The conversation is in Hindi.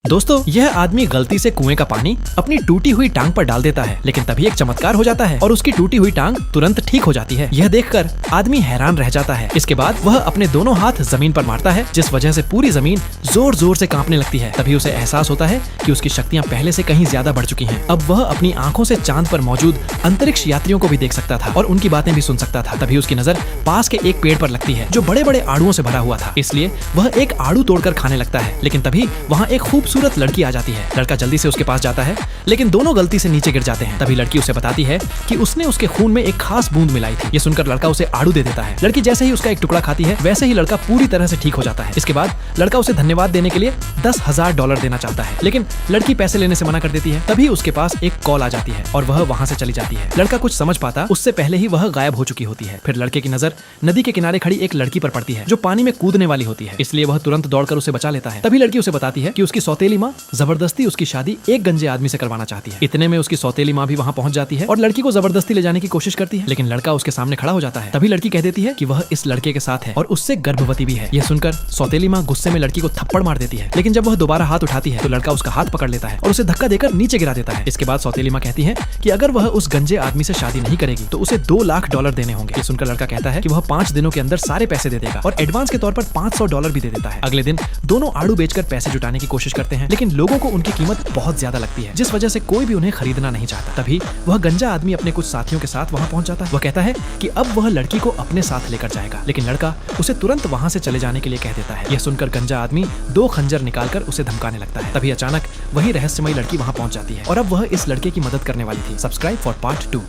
दोस्तों, यह आदमी गलती से कुएं का पानी अपनी टूटी हुई टांग पर डाल देता है, लेकिन तभी एक चमत्कार हो जाता है और उसकी टूटी हुई टांग तुरंत ठीक हो जाती है। यह देखकर आदमी हैरान रह जाता है। इसके बाद वह अपने दोनों हाथ जमीन पर मारता है, जिस वजह से पूरी जमीन जोर जोर से कांपने लगती है। तभी उसे एहसास होता है कि उसकी शक्तियां पहले से कहीं ज्यादा बढ़ चुकी हैं। अब वह अपनी आंखों से चांद पर मौजूद अंतरिक्ष यात्रियों को भी देख सकता था और उनकी बातें भी सुन सकता था। तभी उसकी नजर पास के एक पेड़ पर लगती है जो बड़े बड़े आड़ुओं से भरा हुआ था, इसलिए वह एक आड़ू तोड़कर खाने लगता है। लेकिन तभी वहाँ एक खूबसूरत लड़की आ जाती है। लड़का जल्दी से उसके पास जाता है, लेकिन दोनों गलती से नीचे गिर जाते हैं। तभी लड़की उसे बताती है कि उसने उसके खून में एक खास बूंद मिलाई थी। ये सुनकर लड़का उसे आड़ू दे देता है। लड़की जैसे ही उसका एक टुकड़ा खाती है, वैसे ही लड़का पूरी तरह से ठीक हो जाता है। इसके बाद लड़का उसे धन्यवाद देने के लिए $10,000 देना चाहता है, लेकिन लड़की पैसे लेने से मना कर देती है। तभी उसके पास एक कॉल आ जाती है और वह वहाँ से चली जाती है। लड़का कुछ समझ पाता उससे पहले ही वह गायब हो चुकी होती है। फिर लड़के की नजर नदी के किनारे खड़ी एक लड़की पर पड़ती है जो पानी में कूदने वाली होती है, इसलिए वह तुरंत दौड़कर उसे बचा लेता है। तभी लड़की उसे बताती है कि उसकी सौतेली माँ जबरदस्ती उसकी शादी एक गंजे आदमी से करवाना चाहती है। इतने में उसकी सौतेली माँ भी वहाँ पहुँच जाती है और लड़की को जबरदस्ती ले जाने की कोशिश करती है, लेकिन लड़का उसके सामने खड़ा हो जाता है। तभी लड़की कह देती है कि वह इस लड़के के साथ है और उससे गर्भवती भी है। यह सुनकर सौतेली माँ गुस्से में लड़की को थप्पड़ मार देती है, लेकिन जब वह दोबारा हाथ उठाती है तो लड़का उसका हाथ पकड़ लेता है और उसे धक्का देकर नीचे गिरा देता है। इसके बाद सौतेली माँ कहती है कि अगर वह उस गंजे आदमी से शादी नहीं करेगी तो उसे $2 लाख देने होंगे। ये सुनकर लड़का कहता है कि वह 5 दिनों के अंदर सारे पैसे दे देगा और एडवांस के तौर पर $500 भी दे देता है। अगले दिन दोनों आड़ू बेचकर पैसे जुटाने की कोशिश करते हैं, लेकिन लोगों को उनकी कीमत बहुत ज्यादा लगती है, जिस वजह से कोई भी उन्हें खरीदना नहीं चाहता। तभी वह गंजा आदमी अपने कुछ साथियों के साथ वहाँ पहुंच जाता है। वह कहता है कि अब वह लड़की को अपने साथ लेकर जाएगा, लेकिन लड़का उसे तुरंत वहाँ से चले जाने के लिए कह देता है। यह सुनकर गंजा आदमी 2 खंजर निकालकर उसे धमकाने लगता है। तभी अचानक वही रहस्यमयी लड़की वहाँ पहुंच जाती है और अब वह इस लड़के की मदद करने वाली थी। Subscribe for part 2।